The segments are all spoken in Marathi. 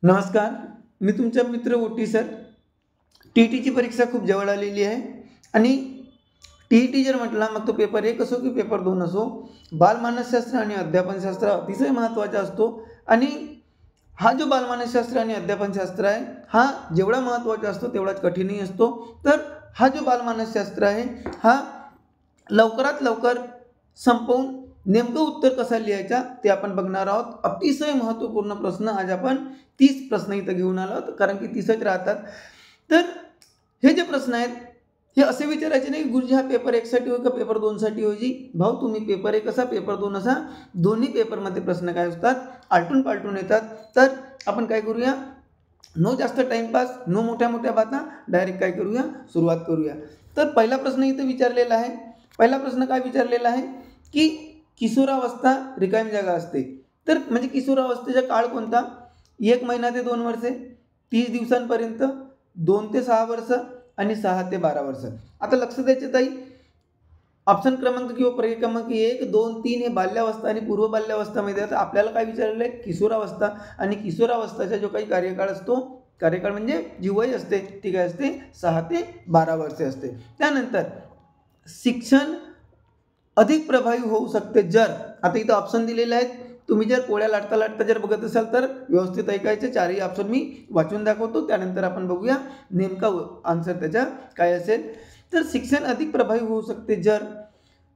नमस्कार. मी तुमचा मित्र ओटी सर. टी-ईटीची परीक्षा खूप जवळ आलेली आहे आणि टी-ई-टी जर म्हटला मग तो पेपर 1 असो की पेपर 2 असो, बालमानसशास्त्र आणि अध्यापनशास्त्र अतिशय महत्त्वाचा असतो आणि हा जो बालमानसशास्त्र आणि अध्यापनशास्त्र आहे, हा जेवढा महत्त्वाचा असतो तेवढाच कठीणही असतो. तर हा जो बालमानसशास्त्र आहे, हा लवकरात लवकर संपवून नेमकं उत्तर कसा लिहायचा ते आपण बघणार आहोत. अतिशय महत्त्वपूर्ण प्रश्न आज आपण 30 प्रश्न इथं घेऊन आलो आहोत, कारण की 30च राहतात. तर हे जे प्रश्न आहेत, हे असे विचारायचे नाही, गुरुजी हा पेपर 1 साठी होय का पेपर 2 साठी होय जी? भाऊ तुम्ही पेपर 1 असा, पेपर 2 असा, दोन्ही पेपरमध्ये प्रश्न काय असतात, आलटून-पालटून येतात. तर आपण काय करूया, नो जास्त टाईमपास, नो मोठ्या-मोठ्या बाता, डायरेक्ट काय करूया, सुरुवात करूया. तर पहिला प्रश्न इथं विचारलेला आहे. पहिला प्रश्न काय विचारलेला आहे, की किशोरावस्था रिकामी जागा असते. तर म्हणजे किशोरावस्थेचा काळ कोणता? 1 महिना ते 2 वर्षे, 30 दिवसांपर्यंत, 2 ते 6 वर्ष आणि 6 ते 12 वर्ष. आता लक्ष द्यायचं ताई, ऑप्शन क्रमांक किंवा पर्याय क्रमांक 1, 2, 3 हे बाल्यावस्था आणि पूर्व बाल्यावस्थामध्ये आता आपल्याला काय विचारलेलं आहे, किशोरावस्था आणि किशोरावस्थेचा जो काही कार्यकाळ असतो, कार्यकाळ म्हणजे जी वय असते ती काय असते, 6 ते 12 वर्षे असते. त्यानंतर शिक्षण अधिक प्रभावी होऊ शकते जर, आता इथं ऑप्शन दिलेले आहेत, तुम्ही जर पोळ्या लाटता लाटता जर बघत असाल तर व्यवस्थित ऐकायचे. चारही ऑप्शन मी वाचून दाखवतो, त्यानंतर आपण बघूया नेमका आन्सर त्याचा काय असेल. तर शिक्षण अधिक प्रभावी होऊ शकते जर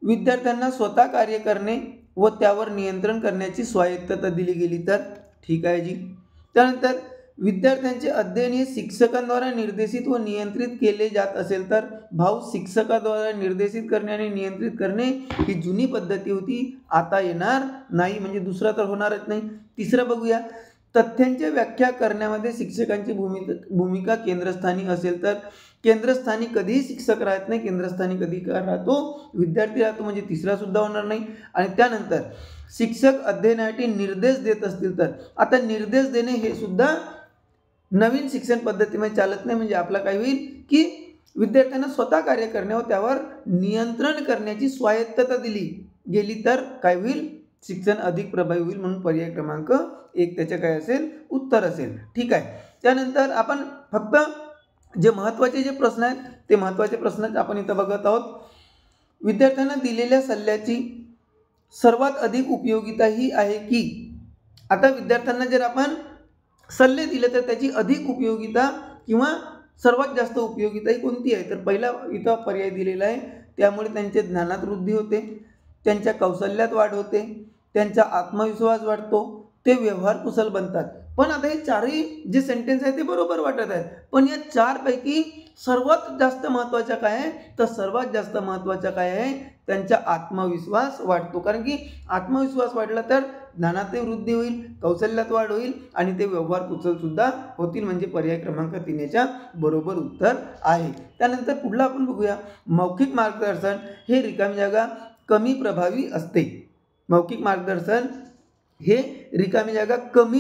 विद्यार्थ्यांना स्वतः कार्य करणे व त्यावर नियंत्रण करण्याची स्वायत्तता दिली गेली तर. ठीक आहे जी. त्यानंतर विद्यार्थ्यांचे अध्ययन हे शिक्षकांद्वारा निर्देशित व नियंत्रित केले जात असेल तर. भाऊ शिक्षकाद्वारा निर्देशित करणे आणि नियंत्रित करणे ही जुनी पद्धती होती, आता येणार नाही, म्हणजे दुसरा तर होणारच नाही. तिसरं बघूया, तथ्यांची व्याख्या करण्यामध्ये शिक्षकांची भूमिका केंद्रस्थानी असेल तर. केंद्रस्थानी कधीही शिक्षक राहत नाही, केंद्रस्थानी कधी राहतो, विद्यार्थी राहतो, म्हणजे तिसरा सुद्धा होणार नाही. आणि त्यानंतर शिक्षक अध्ययनासाठी निर्देश देत असतील तर. आता निर्देश देणे हे सुद्धा नवीन शिक्षण पद्धतीमध्ये चालत नाही, म्हणजे आपला काय होईल, की विद्यार्थ्यांना स्वतः कार्य करणे व त्यावर नियंत्रण करण्याची स्वायत्तता दिली गेली तर काय होईल, शिक्षण अधिक प्रभावी होईल. म्हणून पर्याय क्रमांक 1 त्याचे काय असेल, उत्तर असेल. ठीक आहे. त्यानंतर आपण फक्त जे महत्त्वाचे जे प्रश्न आहेत ते महत्त्वाचे प्रश्न आपण इथं बघत आहोत. विद्यार्थ्यांना दिलेल्या सल्ल्याची सर्वात अधिक उपयोगिता ही आहे की. आता विद्यार्थ्यांना जर आपण सल्ले दिले तर त्याची अधिक उपयोगिता किंवा सर्वात जास्त उपयोगिता ही कोणती आहे, तर पहिला इथं पर्याय दिलेला आहे. त्यामुळे त्यांच्या ज्ञानात वृद्धी होते, त्यांच्या कौशल्यात वाढ होते, त्यांचा आत्मविश्वास वाढतो, ते व्यवहार कुशल बनतात. पण आता हे चारही जे सेंटेन्स आहे ते बरोबर वाटत आहेत, पण या 4 पैकी सर्वात जास्त महत्त्वाचं काय आहे, तर सर्वात जास्त महत्त्वाचं काय आहे, त्यांचा आत्मविश्वास वाढतो. कारण की आत्मविश्वास वाढला तर ज्ञानातही वृद्धी होईल, कौशल्यात वाढ होईल आणि ते व्यवहार कुशल सुद्धा होतील. म्हणजे पर्याय क्रमांक 3 याच्या बरोबर उत्तर आहे. त्यानंतर पुढला आपण बघूया, मौखिक मार्गदर्शन हे रिकामी जागा कमी प्रभावी असते. मौखिक मार्गदर्शन हे रिकामी जागा कमी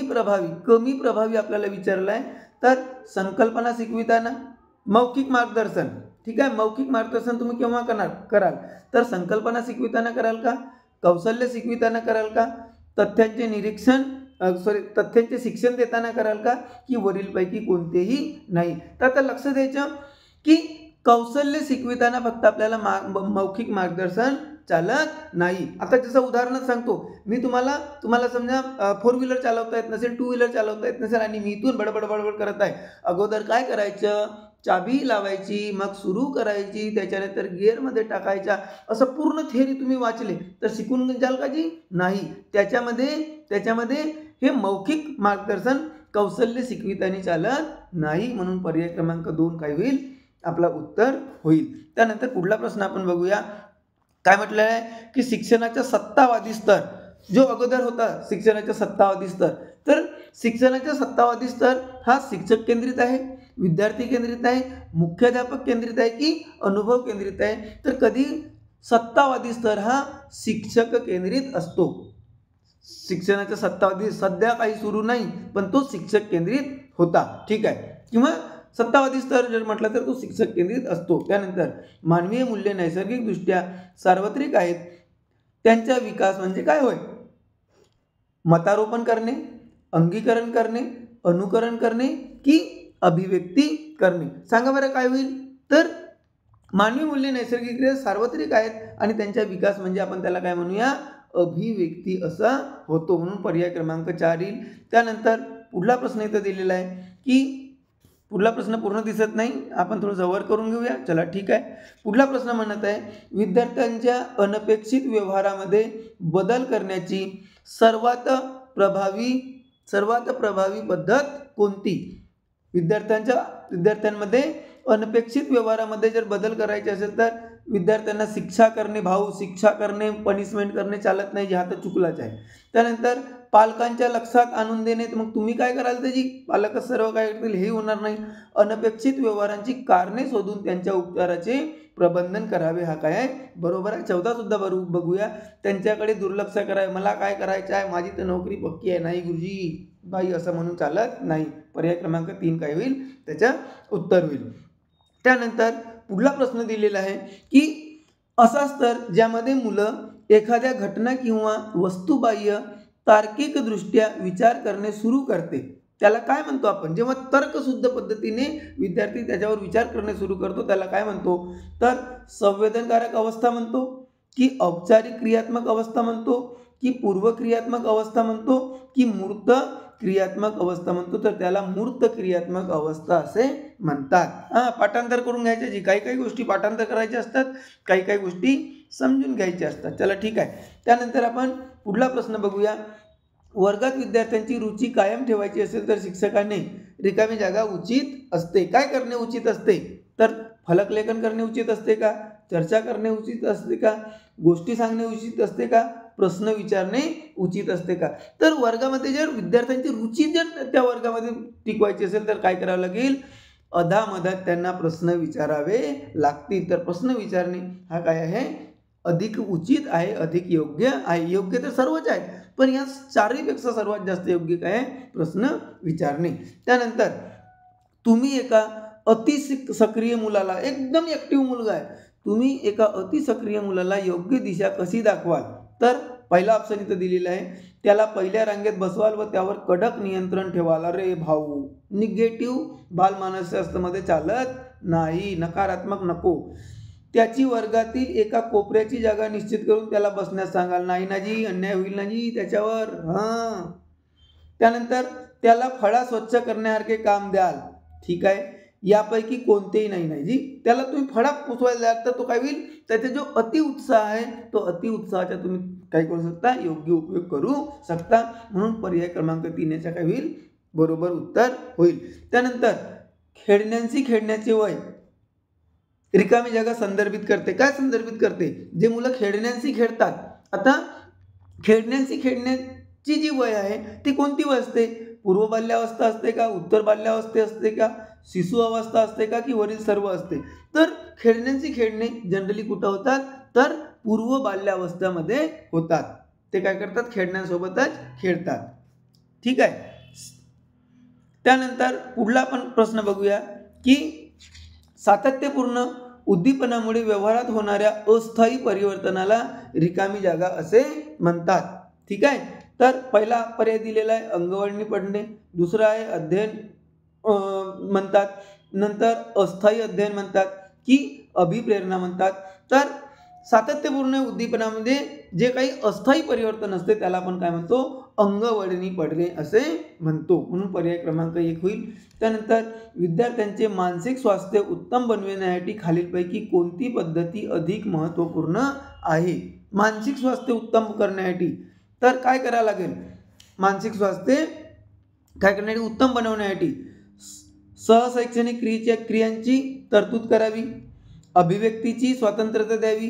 प्रभावी आपल्याला विचारलं आहे. तर संकल्पना शिकविताना मौखिक मार्गदर्शन, ठीक आहे, मौखिक मार्गदर्शन तुम्ही केव्हा कराल, तर संकल्पना शिकविताना कराल का, कौशल्य शिकविताना कराल का, तथ्यांचे निरीक्षण तथ्यांचे शिक्षण देताना कराल का, की वरीलपैकी कोणतेही नाही. तर आता लक्ष द्यायचं की कौशल्य शिकविताना फक्त आपल्याला मौखिक मार्गदर्शन चालत नाही. आता जसं उदाहरण सांगतो मी तुम्हाला समजा 4 व्हीलर चालवता येत नसेल, 2 व्हीलर चालवता येत नसेल आणि मी इथून बडबड करत आहे. अगोदर काय करायचं, चाबी लावायची, मग सुरू करायची, त्याच्यानंतर गिअरमध्ये टाकायचा, असं पूर्ण थेअरी तुम्ही वाचले तर शिकून जाल का जी? नाही. त्याच्यामध्ये हे मौखिक मार्गदर्शन कौशल्य शिकविताना चालत नाही. म्हणून पर्याय क्रमांक 2 काय होईल, आपला उत्तर होईल. त्यानंतर पुढला प्रश्न आपण बघूया. काय म्हटलेलं आहे, की शिक्षणाचा सत्तावादी स्तर जो अगोदर होता, शिक्षणाचा सत्तावादी स्तर, तर शिक्षणाचा सत्तावादी स्तर हा शिक्षक केंद्रित आहे, विद्यार्थी केंद्रित आहे, मुख्याध्यापक केंद्रित आहे की अनुभव केंद्रित आहे. तर कधी सत्तावादी स्तर हा शिक्षक केंद्रित असतो. शिक्षणाचा सत्तावादी सध्या काही सुरू नाही, पण तो शिक्षक केंद्रित होता. ठीक आहे. किंवा सत्तावादी स्तर जर म्हटलं तर तो शिक्षक केंद्रित असतो. त्यानंतर मानवीय मूल्ये नैसर्गिकदृष्ट्या सार्वत्रिक आहेत, त्यांचा विकास म्हणजे काय होय, मतारोपण करणे, अंगीकरण करणे, अनुकरण करणे की अभिव्यक्ती करणे? सांगा बरं काय होईल? तर मानवी मूल्ये नैसर्गिकरित्या सार्वत्रिक आहेत आणि त्यांचा विकास म्हणजे आपण त्याला काय म्हणूया? अभिव्यक्ती असा होतो. म्हणून पर्याय क्रमांक 4 येईल. त्यानंतर पुढला प्रश्न इथं दिलेला आहे की पुढला प्रश्न पूर्ण दिसत नाही, आपण थोडं जवळ करून घेऊया. चला ठीक आहे. पुढला प्रश्न म्हणत आहे, विद्यार्थ्यांच्या अनपेक्षित व्यवहारामध्ये बदल करण्याची सर्वात प्रभावी पद्धत कोणती? विद्यार्थ्यांमध्ये अनपेक्षित व्यवहारामध्ये जर बदल करायचे असेल तर विद्यार्थ्यांना शिक्षा करणे, पनिशमेंट करणे चालत नाही, जे हा तर चुकलाच आहे. त्यानंतर पालकांच्या लक्षात आणून देणे, तर मग तुम्ही काय कराल? त्याची पालकच सर्व काय करतील हे होणार नाही. अनपेक्षित व्यवहारांची कारणे शोधून त्यांच्या उपचाराचे प्रबंधन करावे, हा काय आहे? बरोबर आहे. 14 सुद्धा बघूया. त्यांच्याकडे दुर्लक्ष करावे, मला काय करायचं आहे, माझी तर नोकरी पक्की आहे. नाही गुरुजी बाई असं म्हणून चालत नाही. पर्याय क्रमांक 3 काय होईल? त्याचं उत्तर होईल. त्यानंतर पुढला प्रश्न दिलेला आहे की असा स्तर ज्यामध्ये मुलं एखाद्या घटना किंवा वस्तुबाह्य तार्किकदृष्ट्या विचार करणे सुरू करते, त्याला काय म्हणतो आपण? जेव्हा तर्कशुद्ध पद्धतीने विद्यार्थी त्याच्यावर विचार करणे सुरू करतो त्याला काय म्हणतो? तर संवेदनकारक अवस्था म्हणतो की औपचारिक क्रियात्मक अवस्था म्हणतो की पूर्वक्रियात्मक अवस्था म्हणतो की मूर्त क्रियात्मक अवस्था म्हणतो? तर त्याला मूर्त क्रियात्मक अवस्था असे म्हणतात. पाठांतर करून घ्यायचे, जी काही गोष्टी पाठांतर करायच्या असतात, काही गोष्टी समजून घ्यायच्या असतात. चला ठीक आहे. त्यानंतर आपण पुढला प्रश्न बघूया. वर्गात विद्यार्थ्यांची रुची कायम ठेवायची असेल तर शिक्षकाने रिकामी जागा उचित असते. काय करणे उचित असते? तर फलकलेखन करणे उचित असते का? चर्चा करणे उचित असते का? गोष्टी सांगणे उचित असते का? प्रश्न विचारणे उचित असते का? तर वर्गामध्ये जर विद्यार्थ्यांची रुची जर त्या वर्गामध्ये टिकवायची असेल तर काय करावं लागेल? अधामधात त्यांना प्रश्न विचारावे लागतील. तर प्रश्न विचारणे हा काय आहे? अधिक उचित आहे, अधिक योग्य आहे. योग्य तर सर्वच आहे, पण या चारहीपेक्षा सर्वात जास्त योग्य काय आहे? प्रश्न विचारणे. त्यानंतर तुम्ही एका अति सक्रिय मुलाला, एकदम ऍक्टिव्ह मुलगा आहे, तुम्ही एका अति सक्रिय मुलाला योग्य दिशा कशी दाखवाल? तर पहिला ऑप्शन इथं दिलेला आहे, त्याला पहिल्या रांगेत बसवाल व त्यावर कडक नियंत्रण ठेवाल. अरे भाऊ, निगेटिव्ह बालमानसशास्त्रामध्ये चालत नाही, नकारात्मक नको. त्याची वर्गातील एका कोपऱ्याची जागा निश्चित करून त्याला बसण्यास सांगाल. नाही ना जी, अन्याय होईल ना जी त्याच्यावर. त्यानंतर त्याला फळा स्वच्छ करण्यासारखे काम द्याल. ठीक आहे, यापैकी कोणतेही नाही जी. त्याला तुम्ही फळा पुसवायला द्याल तर तो काय होईल? त्याचा जो अतिउत्साह आहे तो अतिउत्साहाचा तुम्ही काय करू शकता? योग्य उपयोग करू शकता. म्हणून पर्याय क्रमांक 3 याचा काय होईल? बरोबर उत्तर होईल. त्यानंतर खेळण्याचे वय रिकामी जागा संदर्भित करते. काय संदर्भित करते? जे मुलं खेळण्याशी खेळतात. आता खेळण्याची जी वय आहे ती कोणती वय असते? पूर्व बाल्यावस्था असते का? उत्तर बाल्यावस्था असते का? शिशु अवस्था असते का? की वरील सर्व असते? तर खेळणे जनरली कुठं होतात? तर पूर्व बाल्यावस्थेमध्ये होतात. ते काय करतात? खेळण्यासोबतच खेळतात. ठीक आहे. त्यानंतर पुढला आपण प्रश्न बघूया की सातत्यपूर्ण उद्दीपनामुळे व्यवहारात होणाऱ्या अस्थायी परिवर्तनाला रिकामी जागा असे म्हणतात. ठीक आहे. तर पहिला पर्याय दिलेला आहे अंगवळणी पडणे, दुसरा आहे अध्ययन म्हणतात, नंतर अस्थायी अध्ययन म्हणतात की अभिप्रेरणा म्हणतात. तर सातत्यपूर्ण उद्दीपनामध्ये जे काही अस्थायी परिवर्तन असते त्याला आपण काय म्हणतो? अंगवळणी पडणे असे म्हणतो. म्हणून पर्याय क्रमांक 1 होईल. त्यानंतर विद्यार्थ्यांचे मानसिक स्वास्थ्य उत्तम बनविण्यासाठी खालीलपैकी कोणती पद्धती अधिक महत्त्वपूर्ण आहे? मानसिक स्वास्थ्य उत्तम करण्यासाठी तर काय करावं लागेल? मानसिक स्वास्थ्य काय करण्यासाठी? उत्तम बनवण्यासाठी सहशैक्षणिक क्रियांची तरतूद करावी, अभिव्यक्तीची स्वतंत्रता द्यावी,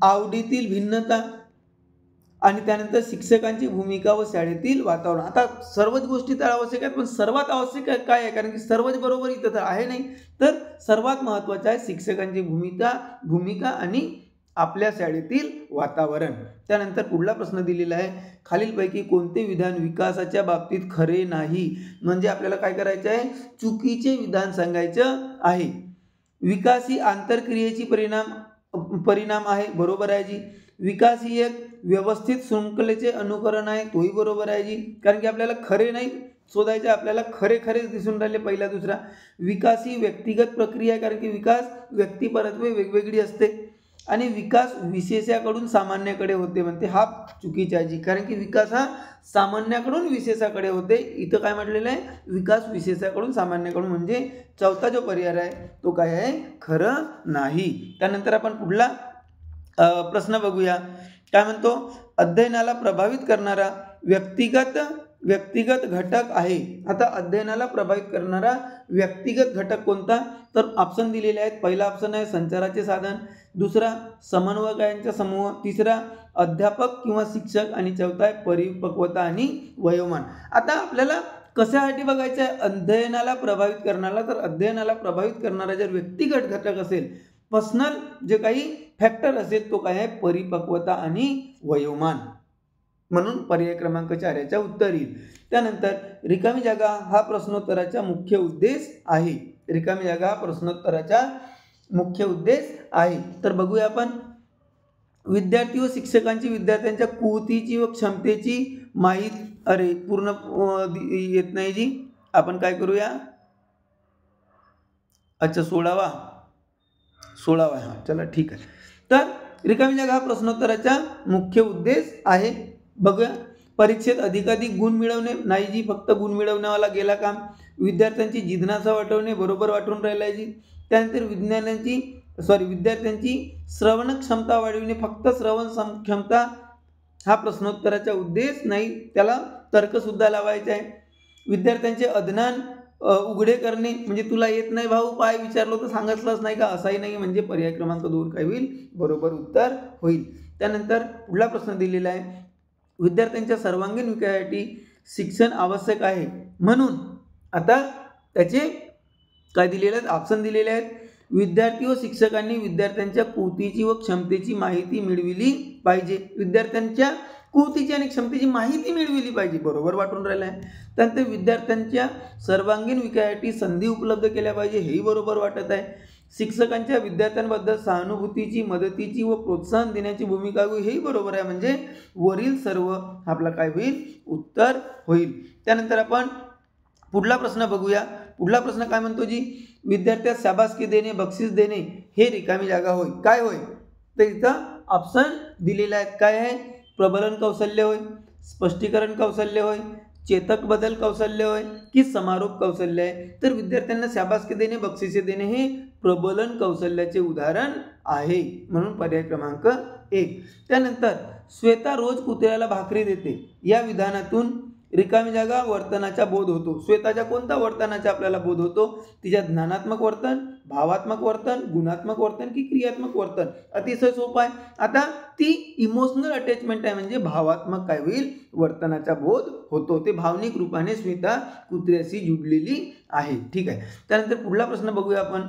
आवडीतील भिन्नता आणि त्यानंतर शिक्षकांची भूमिका व शाळेतील वातावरण. आता सर्वच गोष्टी तर आवश्यक आहेत, पण सर्वात आवश्यक काय आहे? कारण की सर्वच बरोबर इथं तर आहे नाही. तर सर्वात महत्त्वाचं आहे शिक्षकांची भूमिका आणि आपल्या शाळेतील वातावरण. त्यानंतर पुढला प्रश्न दिलेला आहे, खालीलपैकी कोणते विधान विकासाच्या बाबतीत खरे नाही? म्हणजे आपल्याला काय करायचं आहे? चुकीचे विधान सांगायचं आहे. विकास ही आंतरक्रियेची परिणाम आहे, बरोबर आहे जी. विकास ही एक व्यवस्थित शृंखलेचे अनुकरण आहे, तोही बरोबर आहे जी. कारण की आपल्याला खरे नाही शोधायचे आपल्याला, खरे खरेच दिसून राहिले पहिला दुसरा. विकास ही व्यक्तिगत प्रक्रिया आहे, कारण की विकास व्यक्तिपरत्वे वेगवेगळी असते आणि विकास विशेषाकडून सामान्याकडे होते म्हणते. हा चुकीचा आहे जी, कारण की विकास हा सामान्याकडून विशेषाकडे होते. इथं काय म्हटलेलं आहे, विकास विशेषाकडून सामान्याकडून, म्हणजे चौथा जो पर्याय आहे तो काय आहे, खरं नाही. त्यानंतर आपण पुढला प्रश्न बघूया. काय म्हणतो, अध्ययनाला प्रभावित करणारा व्यक्तिगत घटक आहे. आता अध्ययनाला प्रभावित करणारा व्यक्तिगत घटक कोणता, तर ऑप्शन दिलेले आहेत. पहिला ऑप्शन आहे संचाराचे साधन, दुसरा समन्वयकांचा समूह, तिसरा अध्यापक किंवा शिक्षक आणि चौथा आहे परिपक्वता आणि वयोमान. आता आपल्याला कशासाठी बघायचं आहे अध्ययनाला प्रभावित करणारा, तर अध्ययनाला प्रभावित करणारा जर व्यक्तिगत घटक असेल, पर्सनल जे काही फॅक्टर असेल, तो काय आहे, परिपक्वता आणि वयोमान. म्हणून पर्याय क्रमांक 4 याच्या उत्तर येईल. त्यानंतर रिकामी जागा हा प्रश्नोत्तराचा मुख्य उद्देश आहे. रिकामी जागा हा प्रश्नोत्तराचा मुख्य उद्देश आहे. तर बघूया आपण, विद्यार्थी व शिक्षकांची विद्यार्थ्यांच्या कुवतीची व क्षमतेची माहिती, अरे पूर्ण येत नाही जी, आपण काय करूया, अच्छा 16वा हा, चला ठीक आहे. तर रिकामी जागा हा प्रश्नोत्तराचा मुख्य उद्देश आहे. बघूया, परीक्षेत अधिकाधिक गुण मिळवणे, नाही जी, फक्त गुण मिळवण्यावाला गेला काम. विद्यार्थ्यांची जिज्ञासा वाढवणे, बरोबर वाटून राहिला जी. त्यानंतर विद्यार्थ्यांची श्रवण क्षमता वाढविणे, फक्त श्रवण क्षमता हा प्रश्नोत्तराचा उद्देश नाही, त्याला तर्कसुद्धा लावायचा आहे. विद्यार्थ्यांचे अज्ञान उघडे करणे, म्हणजे तुला येत नाही भाऊ, पाय विचारलो तर सांगितलंच नाही का, असाही नाही, म्हणजे पर्याय क्रमांक 2 काय होईल, बरोबर उत्तर होईल. त्यानंतर पुढला प्रश्न दिलेला आहे, विद्यार्थ्यांच्या सर्वांगीण विकासासाठी शिक्षण आवश्यक आहे, म्हणून आता त्याचे काय दिलेले आहेत, ऑप्शन दिलेले आहेत. विद्यार्थी व शिक्षकांनी विद्यार्थ्यांच्या कुवतीची व क्षमतेची माहिती मिळविली पाहिजे. विद्यार्थ्यांच्या कुवतीची आणि क्षमतेची माहिती मिळविली पाहिजे, बरोबर वाटून राहिलं आहे. त्यानंतर विद्यार्थ्यांच्या सर्वांगीण विकासासाठी संधी उपलब्ध केल्या पाहिजे, हेही बरोबर वाटत आहे. शिक्षकांच्या विद्यार्थ्यांबद्दल सहानुभूतीची, मदतीची व प्रोत्साहन देण्याची भूमिका होईल, हेही बरोबर आहे, म्हणजे वरील सर्व आपला काय होईल, उत्तर होईल. त्यानंतर आपण पुढला प्रश्न बघूया. पुढला प्रश्न काय म्हणतो जी, विद्यार्थ्यास शाबासकी देणे, बक्षीस देणे हे रिकामी जागा होय. काय होय, तर इथं ऑप्शन दिलेले आहेत. काय आहे, प्रबलन कौशल्य होय, स्पष्टीकरण कौशल्य होय, चेतक बदल कौशल्य होय की समारोप कौशल्य आहे. तर विद्यार्थ्यांना शाबासकी देणे, बक्षिसे देणे हे प्रबलन कौशल्याचे उदाहरण आहे, म्हणून पर्याय क्रमांक 1. त्यानंतर श्वेता रोज कुत्र्याला भाकरी देते, या विधानातून रिकामी जागा वर्तनाचा बोध होतो. श्वेताच्या कोणत्या वर्तनाचा आपल्याला बोध होतो, तिच्या ज्ञानात्मक वर्तन, भावात्मक वर्तन, गुणात्मक वर्तन की क्रियात्मक वर्तन. अतिशय सोपं आहे. आता ती इमोशनल अटॅचमेंट आहे, म्हणजे भावात्मक काय होईल, वर्तनाचा बोध होतो. ते भावनिक रूपाने श्वेता कुत्र्याशी जुडलेली आहे. ठीक आहे. त्यानंतर पुढला प्रश्न बघूया आपण,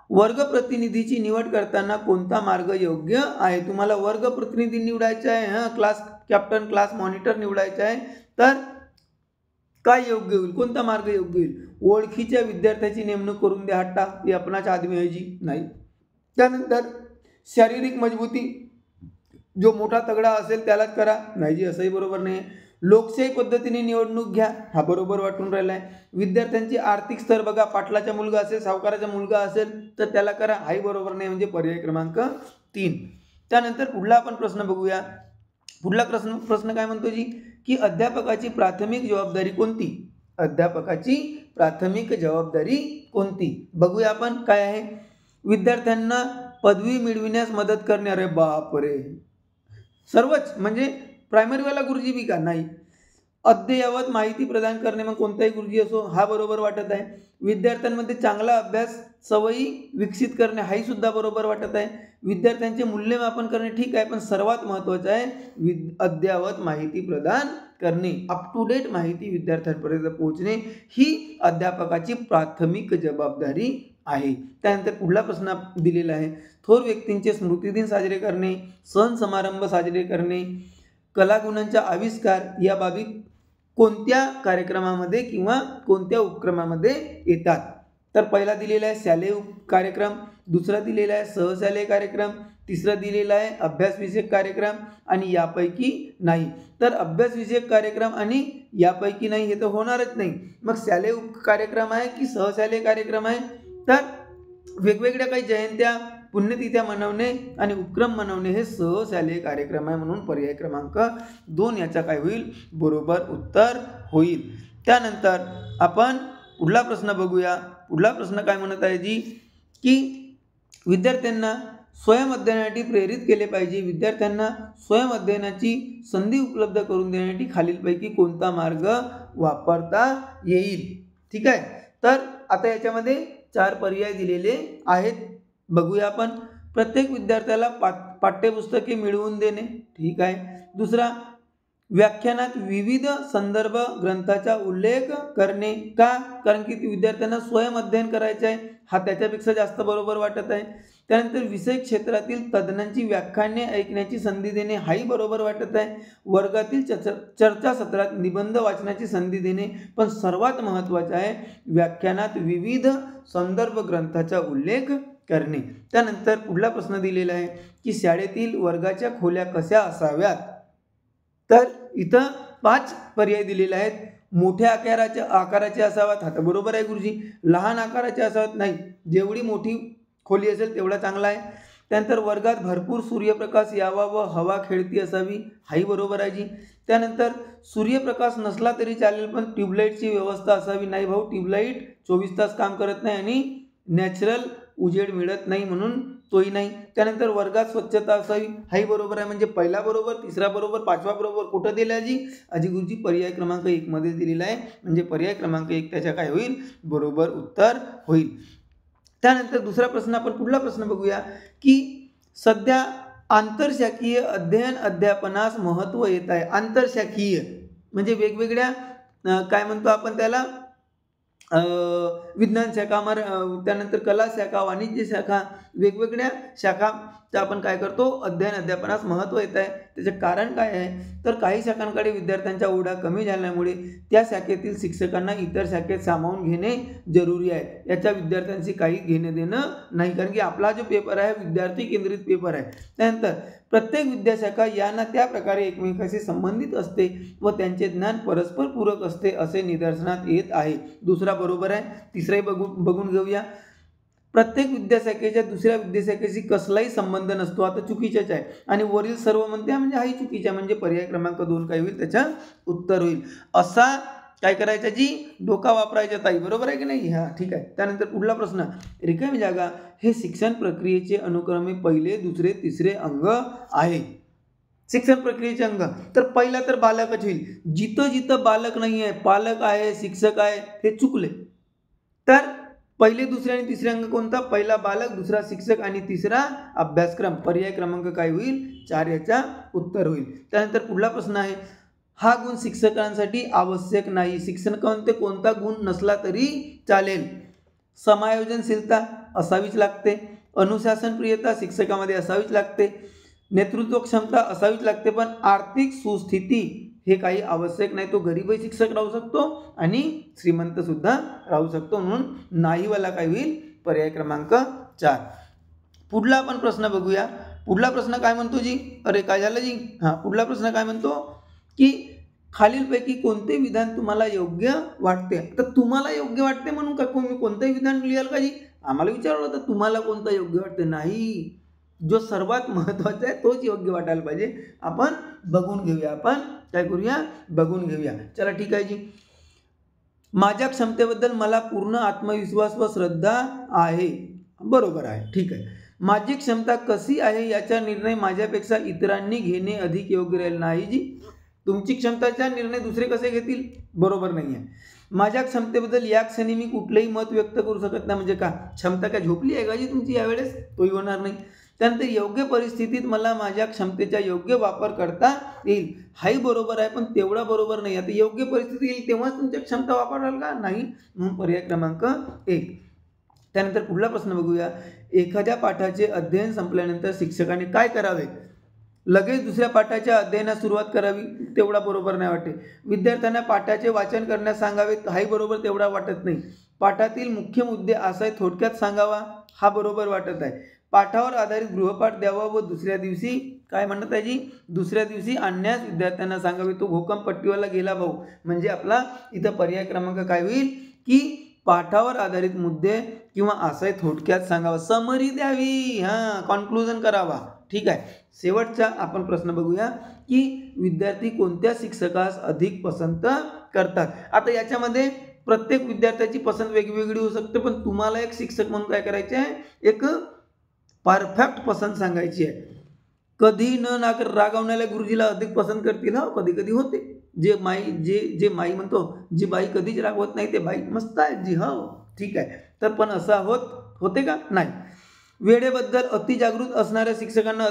वर्ग प्रतिनिधीची निवड करताना कोणता मार्ग योग्य आहे. तुम्हाला वर्ग प्रतिनिधी निवडायचा आहे, क्लास कॅप्टन, क्लास मॉनिटर निवडायचा आहे, तर काय योग्य होईल, कोणता मार्ग योग्य होईल. ओळखीच्या विद्यार्थ्याची नेमणूक करून द्या, हट्टा ही आपणाच्या आदमी आहे जी, नाही. त्यानंतर शारीरिक मजबूती, जो मोठा तगडा असेल त्यालाच करा, नाही जी, असंही बरोबर नाही. लोकशाही पद्धतीने निवडणूक घ्या, हा बरोबर वाटून राहिला आहे. विद्यार्थ्यांची आर्थिक स्तर बघा, पाटलाचा मुलगा असेल, सावकाराचा मुलगा असेल तर त्याला करा, हाही बरोबर नाही, म्हणजे पर्याय क्रमांक 3. त्यानंतर पुढला आपण प्रश्न बघूया. पुढला प्रश्न काय म्हणतो जी, की अध्यापकाची प्राथमिक जबाबदारी कोणती. अध्यापकाची प्राथमिक जबाबदारी कोणती, बघूया आपण. काय आहे, विद्यार्थ्यांना पदवी मिळविण्यास मदत करणे, अरे बापरे, सर्वच, म्हणजे प्रायमरीवाला गुरुजी बी का, नाही. अद्ययावत माहिती प्रदान करणे, मग कोणताही गुरुजी असो, हा बरोबर वाटत आहे. विद्यार्थ्यांमध्ये चांगला अभ्यास सवयी विकसित करणे, हाही सुद्धा बरोबर वाटत आहे. विद्यार्थ्यांचे मूल्यमापन करणे, ठीक आहे, पण सर्वात महत्त्वाचं आहे अद्ययावत माहिती प्रदान करणे, अप टू डेट माहिती विद्यार्थ्यांपर्यंत पोहोचणे ही अध्यापकाची प्राथमिक जबाबदारी आहे. त्यानंतर पुढला प्रश्न दिलेला आहे, थोर व्यक्तींचे स्मृतिदिन साजरे करणे, सण समारंभ साजरे करणे, कलागुणांचा आविष्कार या बाबी कोणत्या कार्यक्रमामध्ये किंवा कोणत्या उपक्रमामध्ये येतात. तर पहिला दिलेला आहे शालेय कार्यक्रम, दुसरा दिलेला आहे सहशालेय कार्यक्रम, तिसरं दिलेलं आहे अभ्यासविषयक कार्यक्रम आणि यापैकी नाही. तर अभ्यासविषयक कार्यक्रम आणि यापैकी नाही हे तर होणारच नाही. मग शालेय कार्यक्रम आहे की सहशालेय कार्यक्रम आहे? तर वेगवेगळ्या काही जयंत्या पुण्यतिथ्या मनवणे आणि उपक्रम मनवणे हे सहशालेय कार्यक्रम आहे. म्हणून पर्याय क्रमांक 2 याचा काय होईल? बरोबर उत्तर होईल. त्यानंतर आपण पुढला प्रश्न बघूया. पुढला प्रश्न काय म्हणत आहे जी की विद्यार्थ्यांना स्वयं अध्ययनासाठी प्रेरित केले पाहिजे. विद्यार्थ्यांना स्वयं अध्ययनाची संधी उपलब्ध करून देण्यासाठी खालीलपैकी कोणता मार्ग वापरता येईल? ठीक आहे. तर आता याच्यामध्ये 4 पर्याय दिलेले आहेत. बघूया आपण. प्रत्येक विद्यार्थ्याला पाठ्यपुस्तके मिळवून देणे. ठीक आहे. दुसरा, व्याख्यानात विविध संदर्भ ग्रंथाचा उल्लेख करणे. का? कारण की विद्यार्थ्यांना स्वयं अध्ययन करायचे आहे, हा त्याच्यापेक्षा जास्त बरोबर वाटत आहे. त्यानंतर विषय क्षेत्रातील तज्ज्ञांची व्याख्याने ऐकण्याची संधी देणे, हाही बरोबर वाटत आहे. वर्गातील चर्चासत्रात निबंध वाचण्याची संधी देणे, पण सर्वात महत्त्वाचे आहे व्याख्यानात विविध संदर्भ ग्रंथाचा उल्लेख करणे. त्यानंतर पुढला प्रश्न दिलेला आहे की शाळेतील वर्गाच्या खोल्या कशा असाव्यात? तर इथं 5 पर्याय दिलेले आहेत. मोठ्या आकाराचे असाव्यात, हा तर बरोबर आहे गुरुजी. लहान आकाराचे असाव्यात, नाही, जेवढी मोठी खोली असेल तेवढा चांगला आहे. त्यानंतर वर्गात भरपूर सूर्यप्रकाश यावा व हवा खेळती असावी, हाही बरोबर आहे जी. त्यानंतर सूर्यप्रकाश नसला तरी चालेल पण ट्यूबलाईटची व्यवस्था असावी, नाही भाऊ, ट्यूबलाईट 24 तास काम करत नाही आणि नॅचरल उजेड मिळत नाही, म्हणून तोही नाही. त्यानंतर वर्गात स्वच्छता असावी, हाही बरोबर आहे. म्हणजे पहिला बरोबर, तिसरा बरोबर, 5वा बरोबर. कुठं दिला अजी गुरुजी? पर्याय क्रमांक 1 मध्ये दिलेला आहे. म्हणजे पर्याय क्रमांक 1 त्याच्या काय होईल? बरोबर उत्तर होईल. त्यानंतर दुसरा प्रश्न, आपण पुढला प्रश्न बघूया की सध्या आंतरशाखीय अध्ययन अध्यापनास महत्त्व येत आहे. आंतरशाखीय म्हणजे वेगवेगळ्या काय म्हणतो आपण त्याला, विज्ञान शाखा, त्यानंतर कला शाखा, वाणिज्य शाखा, वेगवेगळ्या शाखाचा आपण काय करतो? अध्ययन अध्यापनास महत्त्व येत आहे. त्याचे कारण काय आहे? तर काही शाखांकडे विद्यार्थ्यांचा ओढा कमी झाल्यामुळे त्या शाखेतील शिक्षकांना इतर शाखेत सामावून घेणे जरुरी आहे. याच्या विद्यार्थ्यांशी काही घेणं देणं नाही, कारण की आपला जो पेपर आहे विद्यार्थी केंद्रित पेपर आहे. त्यानंतर प्रत्येक विद्याशाखा यांना त्या प्रकारे एकमेकांशी संबंधित असते व त्यांचे ज्ञान परस्पर पूरक असते असे निदर्शनात येत आहे. दुसरा बरोबर आहे. तिसराही बघून घेऊया. प्रत्येक विद्याशाखेच्या दुसऱ्या विद्याशाखेशी कसलाही संबंध नसतो, आता चुकीचेच आहे. आणि वरील सर्व म्हणते म्हणजे हाही चुकीचा, म्हणजे पर्याय क्रमांक 2 काय होईल? त्याचा उत्तर होईल. असा काय करायचं जी? डोका वापरायचा ताई, बरोबर आहे की नाही? हा, ठीक आहे. त्यानंतर पुढला प्रश्न, रिकामी जागा हे शिक्षण प्रक्रियेचे अनुक्रमे पहिले, दुसरे, तिसरे अंग आहे. शिक्षण प्रक्रियेचे अंग, तर पहिला तर बालकच होईल. जिथं जिथं बालक नाही आहे, पालक आहे, शिक्षक आहे, हे चुकले. तर पहिले, दुसरे आणि तिसरे अंग कोणता? पहिला बालक, दुसरा शिक्षक आणि तिसरा अभ्यासक्रम. पर्याय क्रमांक काय होईल? 4 याचा उत्तर होईल. त्यानंतर पुढला प्रश्न आहे, हा गुण शिक्षकांसाठी आवश्यक नाही. शिक्षकांमध्ये कोणता गुण नसला तरी चालेल? समायोजनशीलता असावीच लागते, अनुशासनप्रियता शिक्षकामध्ये असावीच लागते, नेतृत्व क्षमता असावीच लागते, पण आर्थिक सुस्थिती हे काही आवश्यक नाही. तो गरीबही शिक्षक राहू शकतो आणि श्रीमंत सुद्धा राहू शकतो, म्हणून नाहीवाला काय होईल? पर्याय क्रमांक 4. पुढला आपण प्रश्न बघूया. पुढला प्रश्न काय म्हणतो जी? अरे काय झालं जी? हां, पुढला प्रश्न काय म्हणतो की खालीलपैकी कोणते विधान तुम्हाला योग्य वाटते? तर तुम्हाला योग्य वाटते म्हणून का मी कोणतंही विधान लिहाल का जी? आम्हाला विचारलं होतं तुम्हाला कोणतं योग्य वाटते? नाही, जो सर्वात महत्त्वाचा आहे तोच योग्य वाटायला पाहिजे. आपण बघून घेऊया. आपण काय करूया? बघून घेऊया. चला ठीक आहे जी. माझ्या क्षमतेबद्दल मला पूर्ण आत्मविश्वास व श्रद्धा आहे. बरोबर आहे, ठीक आहे. माझी क्षमता कशी आहे याचा निर्णय माझ्यापेक्षा इतरांनी घेणे अधिक योग्य राहील. नाही जी, तुमची क्षमताचा निर्णय दुसरे कसे घेतील? बरोबर नाही आहे. माझ्या क्षमतेबद्दल या क्षणी मी कुठलेही मत व्यक्त करू शकत नाही. म्हणजे का? क्षमता काय झोपली आहे का जी तुमची यावेळेस? तोही होणार नाही. त्यानंतर योग्य परिस्थितीत मला माझ्या क्षमतेचा योग्य वापर करता येईल. हाही बरोबर आहे, पण तेवढा बरोबर नाही. आता योग्य परिस्थिती येईल तेव्हाच तुमच्या क्षमता वापराल का? नाही, म्हणून पर्याय क्रमांक 1. त्यानंतर पुढला प्रश्न बघूया. एखाद्या पाठाचे अध्ययन संपल्यानंतर शिक्षकाने काय करावे? लगेच दुसऱ्या पाठाच्या अध्ययनास सुरुवात करावी, तेवढा बरोबर नाही वाटते. विद्यार्थ्यांना पाठाचे वाचन करण्यास सांगावे, हाही बरोबर तेवढा वाटत नाही. पाठातील मुख्य मुद्दे असा थोडक्यात सांगावा, हा बरोबर वाटत आहे. पाठावर आधारित गृहपाठ द्यावा व दुसऱ्या दिवशी काय म्हणत आहे जी दुसऱ्या दिवशी आणण्यास विद्यार्थ्यांना सांगावे. तो घोकम पट्टीवाला गेला भाऊ. म्हणजे आपला इथं पर्याय क्रमांक काय होईल की पाठावर आधारित मुद्दे किंवा आशय थोडक्यात सांगावा, समरी द्यावी, कॉन्क्लुजन करावा. ठीक आहे. शेवटचा आपण प्रश्न बघूया की विद्यार्थी कोणत्या शिक्षकास अधिक पसंत करतात. आता याच्यामध्ये प्रत्येक विद्यार्थ्याची पसंत वेगवेगळी होऊ शकते, पण तुम्हाला एक शिक्षक म्हणून काय करायचे आहे, एक परफेक्ट पसंत सांगायची आहे. कधी न रागवणाऱ्या गुरुजीला अधिक पसंत करतील. कधी कधी होते जे माई म्हणतो, जी बाई कधीच रागवत नाही ते बाई मस्त आहे जी. ठीक आहे. तर पण असं होते का? नाही. वेळेबद्दल अति जागृत असणाऱ्या शिक्षकांना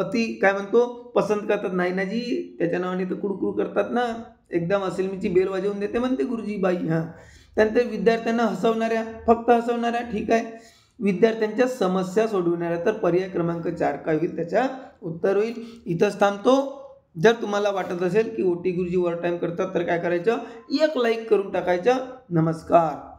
अति काय म्हणतो पसंत करतात. नाही ना जी, त्याच्या नावाने तर कुडकुड करतात ना, एकदम असेलमीची बेल वाजवून देते म्हणते गुरुजी बाई. त्यानंतर विद्यार्थ्यांना फक्त हसवणाऱ्या. ठीक आहे. विद्यार्थ्यांच्या समस्या सोडवणाऱ्या. तर पर्याय क्रमांक 4 काय होईल, त्याचा उत्तर होईल. इथंच थांबतो. जर तुम्हाला वाटत असेल की ओटी गुरुजी ओव्हर टाइम करतात तर काय करायचं, एक लाईक करून टाकायचं. नमस्कार.